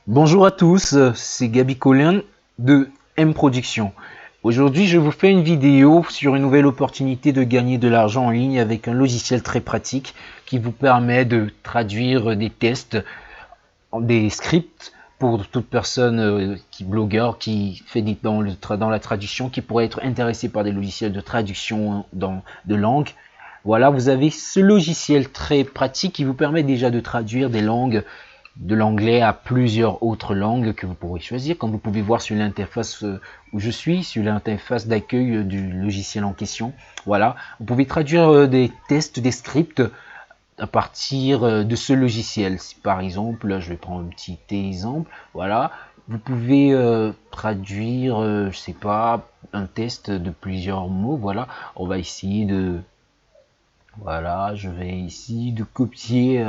Bonjour à tous, c'est Gabi Collin de M Production. Aujourd'hui, je vous fais une vidéo sur une nouvelle opportunité de gagner de l'argent en ligne avec un logiciel très pratique qui vous permet de traduire des tests, des scripts pour toute personne blogueur qui fait dans la traduction, qui pourrait être intéressé par des logiciels de traduction de langue. Voilà, vous avez ce logiciel très pratique qui vous permet déjà de traduire des langues de l'anglais à plusieurs autres langues que vous pourrez choisir, comme vous pouvez voir sur l'interface où je suis, sur l'interface d'accueil du logiciel en question. Voilà, vous pouvez traduire des tests, des scripts à partir de ce logiciel. Si par exemple, je vais prendre un petit exemple, voilà, vous pouvez traduire, je sais pas, un test de plusieurs mots. Voilà, on va essayer de, voilà, je vais ici de copier.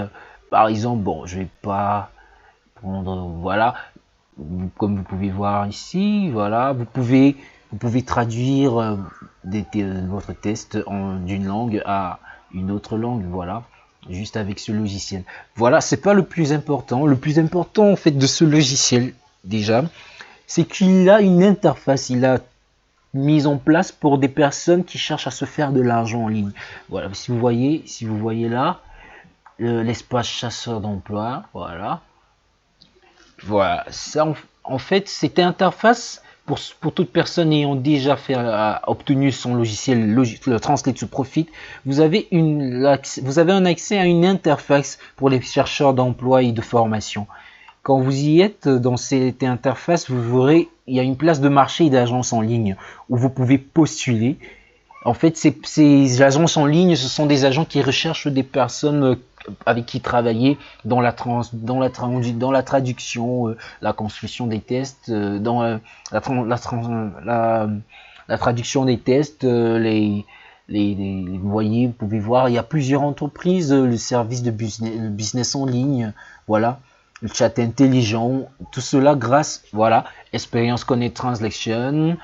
Par exemple, bon, je vais pas prendre, voilà, comme vous pouvez voir ici, voilà, vous pouvez traduire votre test d'une langue à une autre langue, voilà, juste avec ce logiciel. Voilà, c'est pas le plus important. Le plus important en fait de ce logiciel déjà, c'est qu'il a une interface, il a mise en place pour des personnes qui cherchent à se faire de l'argent en ligne. Voilà, si vous voyez là, l'espace chasseur d'emploi, voilà. Voilà, ça en fait, cette interface pour toute personne ayant déjà obtenu son logiciel le Translate to Profit, vous avez un accès à une interface pour les chercheurs d'emploi et de formation. Quand vous y êtes dans cette interface, vous verrez, il y a une place de marché et d'agence en ligne où vous pouvez postuler. En fait, ces agences en ligne, ce sont des agents qui recherchent des personnes avec qui travailler dans la traduction, la construction des tests, dans la traduction des tests, vous voyez, vous pouvez voir, il y a plusieurs entreprises, le service de business en ligne, voilà, le chat intelligent, tout cela grâce, voilà, Experience Connect Translation.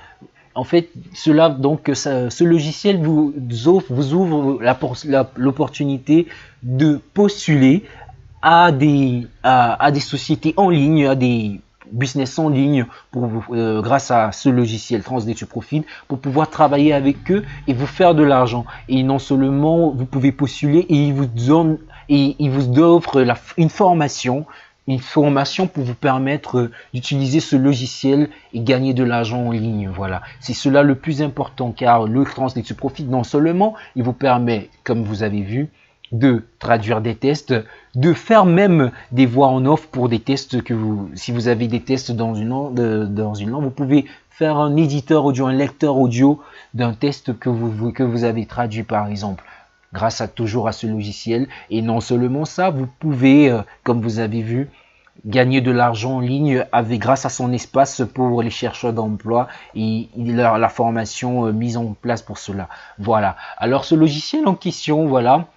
En fait, ce logiciel vous ouvre l'opportunité de postuler à des sociétés en ligne, à des business en ligne, grâce à ce logiciel Translate to Profit, pour pouvoir travailler avec eux et vous faire de l'argent. Et non seulement vous pouvez postuler, et il vous offre une formation pour vous permettre d'utiliser ce logiciel et gagner de l'argent en ligne. Voilà, c'est cela le plus important, car le Translate to Profit, non seulement il vous permet, comme vous avez vu, de traduire des tests, de faire même des voix en off pour des tests si vous avez des tests dans une langue, vous pouvez faire un éditeur audio, un lecteur audio d'un test que vous avez traduit par exemple, grâce toujours à ce logiciel. Et non seulement ça, vous pouvez, comme vous avez vu, gagner de l'argent en ligne grâce à son espace pour les chercheurs d'emploi et la formation mise en place pour cela. Voilà. Alors ce logiciel en question, voilà,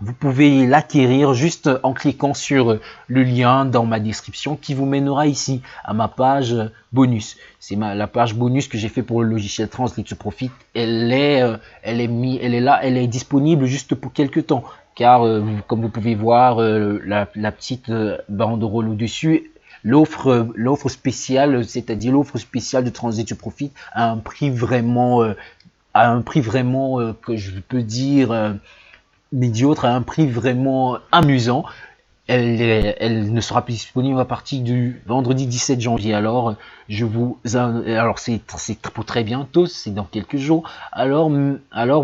vous pouvez l'acquérir juste en cliquant sur le lien dans ma description qui vous mènera ici à ma page bonus. C'est la page bonus que j'ai fait pour le logiciel Translate to Profit. Elle est là, elle est disponible juste pour quelques temps. Car comme vous pouvez voir la petite banderole au-dessus, l'offre spéciale, c'est-à-dire l'offre spéciale de Translate to Profit à un prix vraiment, que je peux dire médiocre, à un prix vraiment amusant. Elle ne sera plus disponible à partir du vendredi 17 janvier. Alors, c'est pour très bientôt, c'est dans quelques jours. Alors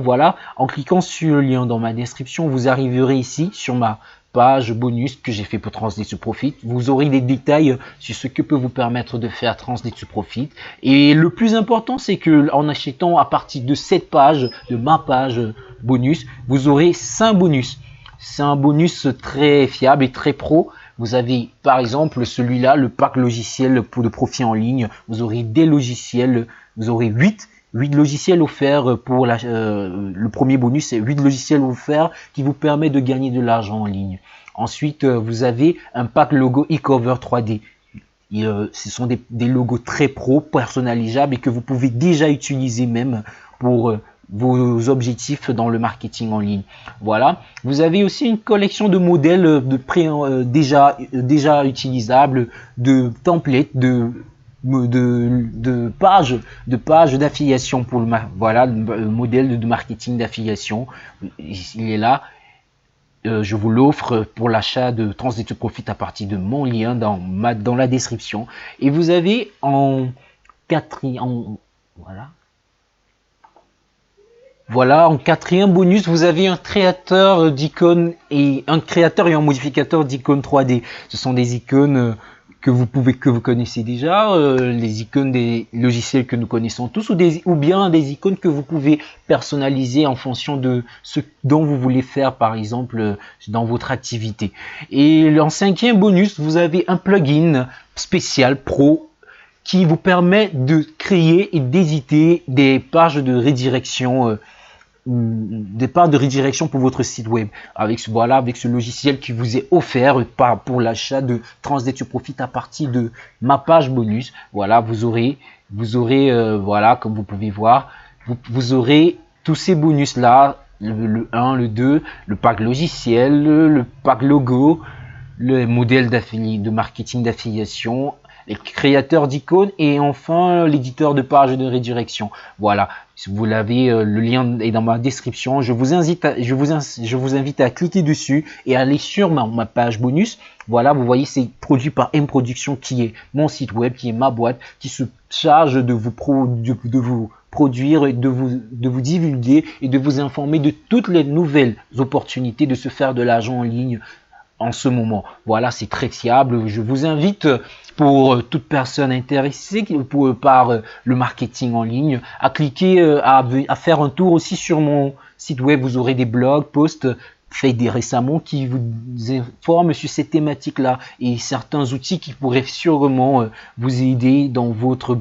voilà, en cliquant sur le lien dans ma description, vous arriverez ici sur ma page bonus que j'ai fait pour Translate to Profit. Vous aurez des détails sur ce que peut vous permettre de faire Translate to Profit. Et le plus important, c'est que en achetant à partir de cette page, de ma page bonus, vous aurez 5 bonus. C'est un bonus très fiable et très pro. Vous avez par exemple celui-là, le pack logiciel pour le profit en ligne. Vous aurez des logiciels, vous aurez 8 logiciels offerts pour le premier bonus, c'est 8 logiciels offerts qui vous permet de gagner de l'argent en ligne. Ensuite, vous avez un pack logo e-cover 3D. Ce sont des logos très pro, personnalisables et que vous pouvez déjà utiliser même pour vos objectifs dans le marketing en ligne. Voilà. Vous avez aussi une collection de modèles déjà utilisables, de templates, de pages d'affiliation pour voilà le modèle de marketing d'affiliation. Il est là. Je vous l'offre pour l'achat de Translate to Profit à partir de mon lien dans la description. Et vous avez en quatrième, voilà, en quatrième bonus, vous avez un créateur d'icônes et un modificateur d'icônes 3D. Ce sont des icônes que vous connaissez déjà, les icônes des logiciels que nous connaissons tous, ou bien des icônes que vous pouvez personnaliser en fonction de ce dont vous voulez faire, par exemple, dans votre activité. Et en cinquième bonus, vous avez un plugin spécial pro qui vous permet de créer et d'éditer des pages de redirection pour votre site web avec ce logiciel qui vous est offert pour l'achat de Translate to Profit à partir de ma page bonus. Voilà, vous aurez voilà, comme vous pouvez voir, vous aurez tous ces bonus là, le 1, le 2, le pack logiciel, le pack logo, le modèle de marketing d'affiliation, les créateurs d'icônes et enfin l'éditeur de page de redirection. Voilà, vous l'avez, le lien est dans ma description. Je vous invite à cliquer dessus et aller sur ma page bonus. Voilà, vous voyez, c'est produit par M Production, qui est mon site web, qui est ma boîte, qui se charge de vous produire, de vous divulguer et de vous informer de toutes les nouvelles opportunités de se faire de l'argent en ligne en ce moment. Voilà, c'est très fiable. Je vous invite, pour toute personne intéressée par le marketing en ligne, à cliquer, à faire un tour aussi sur mon site web. Vous aurez des blogs, posts faits récemment qui vous informent sur cette thématique-là et certains outils qui pourraient sûrement vous aider dans votre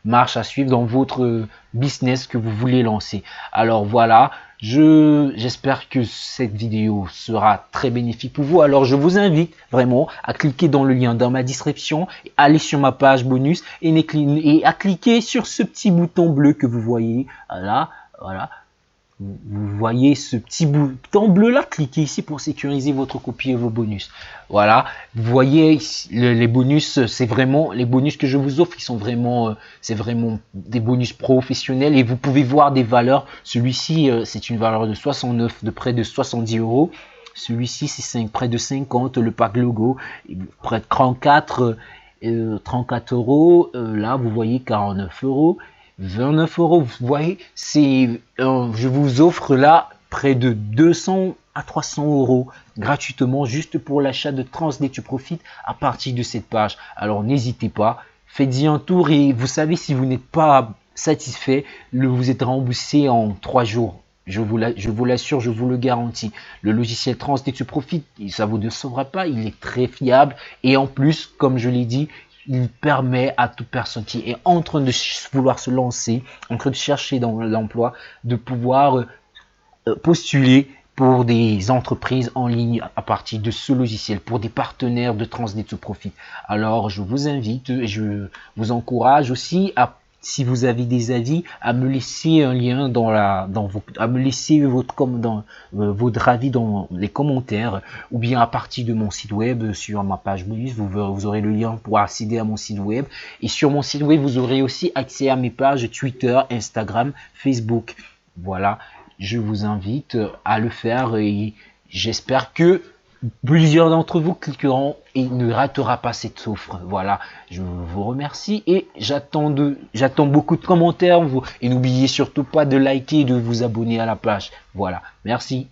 marche à suivre, dans votre business que vous voulez lancer. Alors voilà, j'espère que cette vidéo sera très bénéfique pour vous. Alors je vous invite vraiment à cliquer dans le lien dans ma description, aller sur ma page bonus et à cliquer sur ce petit bouton bleu que vous voyez là. Voilà. Vous voyez ce petit bouton bleu là, cliquez ici pour sécuriser votre copie et vos bonus. Voilà, vous voyez les bonus, c'est vraiment les bonus que je vous offre, ils sont vraiment, c'est vraiment des bonus professionnels et vous pouvez voir des valeurs. Celui-ci, c'est une valeur de 69, de près de 70 euros. Celui-ci, c'est près de 50, le pack logo, près de 34 euros. Là, vous voyez 49 euros. 29 euros, vous voyez, je vous offre là près de 200 à 300 euros gratuitement juste pour l'achat de Translate to Profit à partir de cette page. Alors n'hésitez pas, faites-y un tour et vous savez, si vous n'êtes pas satisfait, vous êtes remboursé en 3 jours. Je vous l'assure, je vous le garantis. Le logiciel Translate to Profit, ça vous décevra pas, il est très fiable et en plus, comme je l'ai dit, il permet à toute personne qui est en train de vouloir se lancer, en train de chercher dans l'emploi, de pouvoir postuler pour des entreprises en ligne à partir de ce logiciel, pour des partenaires de Translate to Profit. Alors, je vous invite, je vous encourage aussi à, si vous avez des avis, à me laisser un lien à me laisser votre avis dans les commentaires, ou bien à partir de mon site web sur ma page bonus, vous aurez le lien pour accéder à mon site web. Et sur mon site web, vous aurez aussi accès à mes pages Twitter, Instagram, Facebook. Voilà, je vous invite à le faire et j'espère que plusieurs d'entre vous cliqueront et ne ratera pas cette offre. Voilà, je vous remercie et j'attends beaucoup de commentaires et n'oubliez surtout pas de liker et de vous abonner à la page. Voilà, merci.